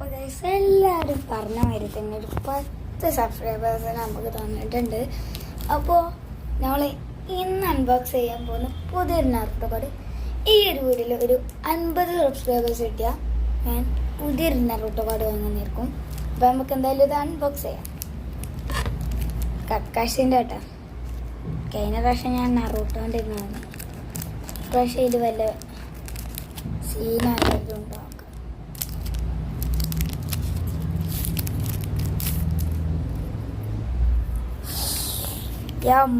അപ്പോൾ ഗൈസ് എല്ലാവരും പറഞ്ഞ മാതിരി തന്നെ ഒരു 10 സബ്സ്ക്രൈബേഴ്സിന് നമുക്ക് തന്നിട്ടുണ്ട്. അപ്പോൾ നമ്മൾ ഇന്ന് അൺബോക്സ് ചെയ്യാൻ പോകുന്ന പുതിയൊരു നാറുട്ടോ കാർഡ്. ഈ ഒരു വീഡിയോയിൽ ഒരു 50 സബ്സ്ക്രൈബേഴ്സ് കിട്ടിയാൽ ഞാൻ പുതിയൊരു നാറുട്ടോ കാർഡ് വാങ്ങുന്നതായിരിക്കും. അപ്പോൾ നമുക്ക് എന്തായാലും ഇത് അൺബോക്സ് ചെയ്യാം. കക്കാഷിൻ്റെ കേട്ടോ. കഴിഞ്ഞ പ്രാവശ്യം ഞാൻ നാറുട്ടോൻ്റെ ഇരുന്നാണ്. പ്രാവശ്യം ഇത് വല്ല സീനായതുണ്ടോ?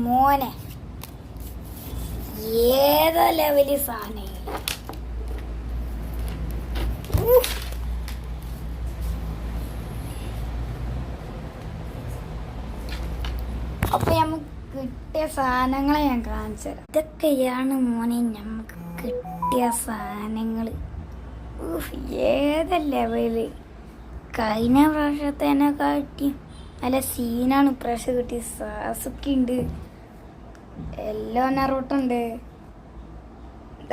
മോനെ ഏതാ ലെവല് സാധനം. അപ്പൊ നമുക്ക് കിട്ടിയ സാധനങ്ങളെ ഞാൻ കാണിച്ചു തരാം. ഇതൊക്കെയാണ് മോനെ നമുക്ക് കിട്ടിയ സാധനങ്ങള്. ഏതാ ലെവല്. കഴിഞ്ഞ പ്രാവശ്യത്തേനെ കാട്ടി നല്ല സീനാണ് ഇപ്രാവശ്യം കിട്ടി. സാസുക്കി ഉണ്ട്, എല്ലോ നാറൂട്ടോ ഉണ്ട്,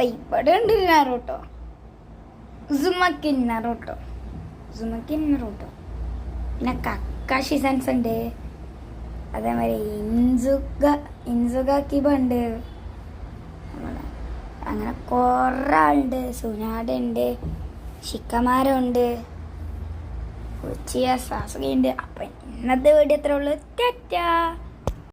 ഇവിടെ ഉണ്ട് നാറൂട്ടോ, സുമക്കിൻ നാറൂട്ടോ, പിന്നെ കക്കാഷി സെൻസ് ഉണ്ട്, അതേമാതിരി ഇൻസുഗ കിബ ഉണ്ട്, അങ്ങനെ കുറേ ആളുണ്ട്. സുനാഡ ഉണ്ട്, ഷിക്കമാര ഉണ്ട്, കൊച്ചിയ സാസുകയുണ്ട്. അപ്പം ഇന്നത്തെ വീഡിയോ എത്ര ഉള്ളു. ടാറ്റാ.